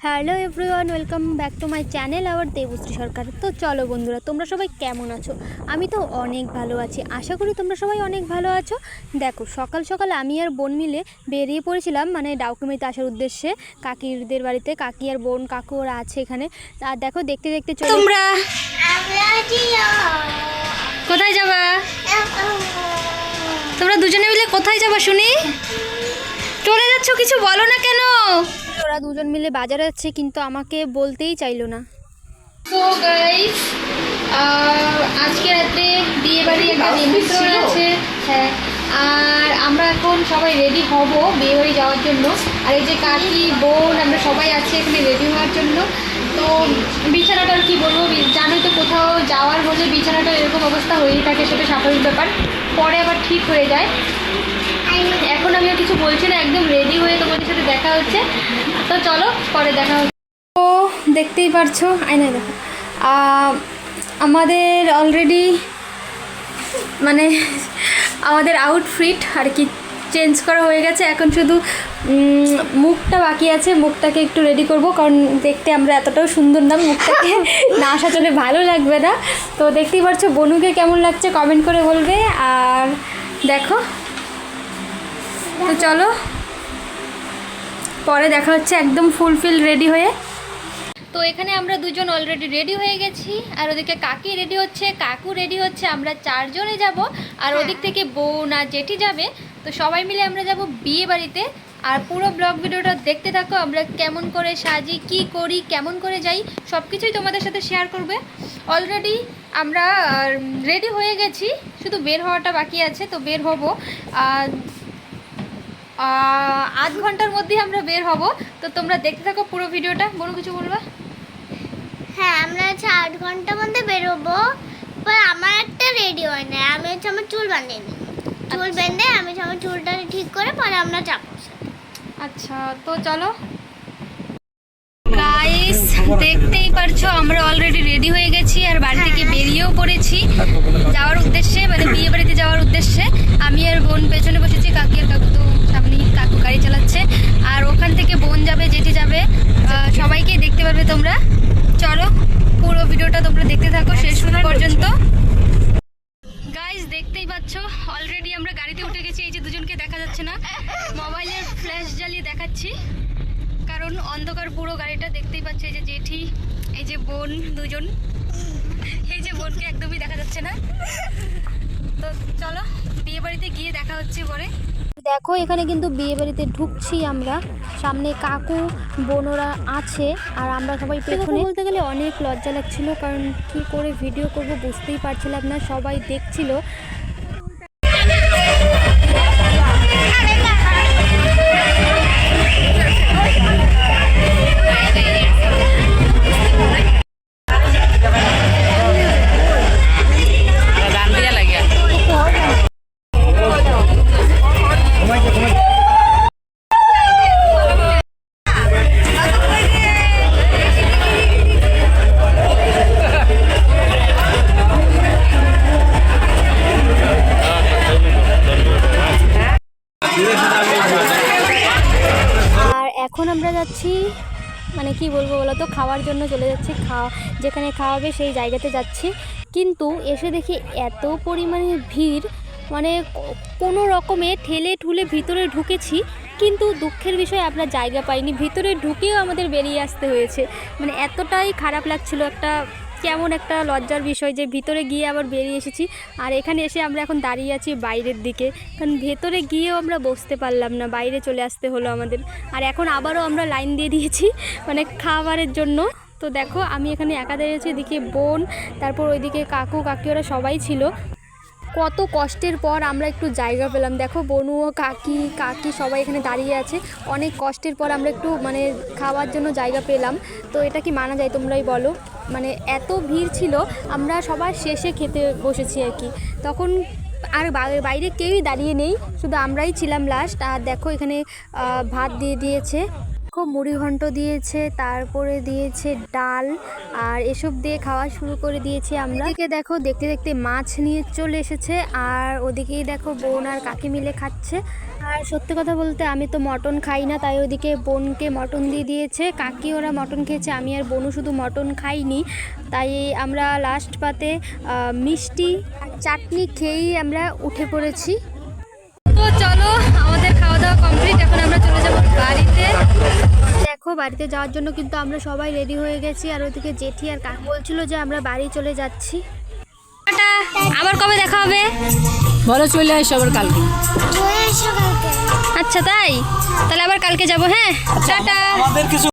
Hello everyone, welcome back to my channel our Debashree Sarkar. তো চলো বন্ধুরা, তোমরা সবাই কেমন আছো? আমি তো অনেক ভালো আছি, আশা করি তোমরা সবাই অনেক ভালো আছো। দেখো, সকাল সকাল আমি আর বোন মিলে বেরিয়ে পড়েছিলাম মানে ডাউকিমারিতে আসার উদ্দেশ্যে, কাকিদের বাড়িতে। কাকি আর বোন কাকু ওরা আছে এখানে। আর দেখো, দেখতে দেখতে চলে। তোমরা কোথায় যাবা? তোমরা দুজনে মিলে কোথায় যাবা শুনি? চলে যাচ্ছ, কিছু বলো না কেন? ওরা দুজন মিলে বাজারে যাচ্ছে, কিন্তু আমাকে বলতেই চাইলো না। তো গাইস, আজকে রাতে বিয়ে বাড়ি একটা নিমন্ত্রণ আছে। হ্যাঁ, আর আমরা এখন সবাই রেডি হব বিয়ে বাড়ি যাওয়ার জন্য। আর এই যে কাকি বোন আমরা সবাই আছি এখানে রেডি হওয়ার জন্য। তো বিছানাটা আর কি বলবো, জানোই তো কোথাও যাওয়ার হলে বিছানাটা এরকম অবস্থা হয়েই থাকে, সেটা স্বাভাবিক ব্যাপার। পরে আবার ঠিক হয়ে যায়। এখন আমি আর কিছু বলছি না, একদম রেডি হয়ে তোমাদের সাথে দেখা হচ্ছে। তো চলো, পরে দেখা হচ্ছে। তো দেখতেই পারছো, আয়না দেখো, আমাদের অলরেডি মানে আমাদের আউটফিট আর কি চেঞ্জ করা হয়ে গেছে। এখন শুধু মুখটা বাকি আছে, মুখটাকে একটু রেডি করব, কারণ দেখতে আমরা এতটাও সুন্দর না, মুখটাকে না সাজালে ভালো লাগবে না। তো দেখতেই পারছো বনুকে কেমন লাগছে কমেন্ট করে বলবে। আর দেখো, তো চলো পরে দেখা হচ্ছে একদম ফুলফিল রেডি হয়ে। তো এখানে আমরা দুজন অলরেডি রেডি হয়ে গেছি, আর ওদিকে কাকি রেডি হচ্ছে, কাকু রেডি হচ্ছে, আমরা চারজনে যাব। আর ওদিক থেকে বোন আর জেঠি যাবে। তো সবাই মিলে আমরা যাব বিয়ে বাড়িতে। আর পুরো ব্লগ ভিডিওটা দেখতে থাকো, আমরা কেমন করে সাজি, কি করি, কেমন করে যাই, সব কিছুই তোমাদের সাথে শেয়ার করবে। অলরেডি আমরা রেডি হয়ে গেছি, শুধু বের হওয়াটা বাকি আছে। তো বের হব আধ ঘন্টার মধ্যে আমরা বের হব। তো তোমরা দেখতে থাকো পুরো ভিডিওটা। বলো, কিছু বলবা? হ্যাঁ, আমরা 8 ঘন্টার মধ্যে বেরোবো। পর আমার একটা রেডি হয় না, আমি আমার চুল বাঁধিয়ে নিই। চুল বেঁধে আমি আমার চুলটা ঠিক করে পরে আমরা যাবো। আচ্ছা, তো চলো গাইস, দেখতেই পারছো আমরা অলরেডি রেডি হয়ে গেছি, আর বাড়ি থেকে বেরিয়েও পড়েছি যাওয়ার উদ্দেশ্যে, মানে বিয়ে বাড়িতে যাওয়ার উদ্দেশ্যে। আমি আর বোন পেছনে বসেছি, কাকি আর কাকু তো সামনে, কাকু গাড়ি চালাচ্ছে। আর ওখান থেকে বোন যাবে, জেঠি যাবে, সবাইকে দেখতে পারবে তোমরা। চলো পুরো ভিডিওটা তোমরা দেখতে থাকো শেষ পর্যন্ত। গাইস, দেখতেই পাচ্ছ অলরেডি আমরা গাড়িতে উঠে গেছি। এই যে দুজনকে দেখা যাচ্ছে না, মোবাইলের ফ্ল্যাশ জ্বালিয়ে দেখাচ্ছি, কারণ অন্ধকার পুরো গাড়িটা। দেখতেই পাচ্ছ এই যে জেঠি, এই যে বোন, দুজন। এই যে বোনকে একদমই দেখা যাচ্ছে না। তো চলো বিয়ে বাড়িতে গিয়ে দেখা হচ্ছে পরে। দেখো, এখানে কিন্তু বিয়ে বাড়িতে ঢুকছি আমরা, সামনে কাকু বোনরা আছে, আর আমরা সবাই পেছনে। বলতে গেলে অনেক লজ্জা লাগছিল, কারণ কি করে ভিডিও করব বুঝতেই পারছিলাম না, সবাই দেখছিল। আর এখন আমরা যাচ্ছি, মানে কি বলবো বলো তো, খাওয়ার জন্য চলে যাচ্ছি। যেখানে খাওয়াবে সেই জায়গাতে যাচ্ছি, কিন্তু এসে দেখি এত পরিমাণে ভিড়, মানে কোনো রকমে ঠেলে ঠুলে ভিতরে ঢুকেছি, কিন্তু দুঃখের বিষয় আমরা জায়গা পাইনি। ভিতরে ঢুকেও আমাদের বেরিয়ে আসতে হয়েছে, মানে এতটাই খারাপ লাগছিল। কেমন একটা লজ্জার বিষয় যে ভিতরে গিয়ে আবার বেরিয়ে এসেছি, আর এখানে এসে আমরা এখন দাঁড়িয়ে আছি বাইরের দিকে, কারণ ভেতরে গিয়েও আমরা বসতে পারলাম না, বাইরে চলে আসতে হলো আমাদের। আর এখন আবারও আমরা লাইন দিয়ে দিয়েছি মানে খাবারের জন্য। তো দেখো, আমি এখানে একা দাঁড়িয়েছি, এদিকে বোন, তারপর ওইদিকে কাকু কাকি ওরা সবাই ছিল। কত কষ্টের পর আমরা একটু জায়গা পেলাম। দেখো, বনু ও কাকি সবাই এখানে দাঁড়িয়ে আছে, অনেক কষ্টের পর আমরা একটু মানে খাওয়ার জন্য জায়গা পেলাম। তো এটা কি মানা যায়, তোমরাই বলো? মানে এত ভিড় ছিল, আমরা সবার শেষে খেতে বসেছি আর কি। তখন আর বাইরে কেউই দাঁড়িয়ে নেই, শুধু আমরাই ছিলাম লাস্ট। আর দেখো, এখানে ভাত দিয়ে দিয়েছে, খুব মুড়ি ঘন্ট দিয়েছে, তারপরে দিয়েছে ডাল, আর এসব দিয়ে খাওয়া শুরু করে দিয়েছি আমরা। এদিকে দেখো, দেখতে দেখতে মাছ নিয়ে চলে এসেছে, আর ওদিকেই দেখো বোন আর কাকি মিলে খাচ্ছে। আর সত্যি কথা বলতে আমি তো মটন খাই না, তাই ওদিকে বোনকে মটন দিয়ে দিয়েছে, কাকি ওরা মটন খেয়েছে, আমি আর বোনও শুধু মটন খাইনি। তাই আমরা লাস্ট পাতে মিষ্টি আর চাটনি খেয়েই আমরা উঠে পড়েছি। তো চলো আমাদের খাওয়া দাওয়া কমপ্লিট, এখন আমরা চলে যাব বাড়িতে। দেখো বাড়িতে যাওয়ার জন্য কিন্তু আমরা সবাই রেডি হয়ে গেছি, আর ওদিকে জেঠি আর কাকু বলছিল যে আমরা বাড়ি চলে যাচ্ছি। টাটা, আবার কবে দেখা হবে? বলো চলে আসো আবার কালকে। চলে এসো কালকে। আচ্ছা তাই, তাহলে আবার কালকে যাব। হ্যাঁ টাটা। আমাদের কিছু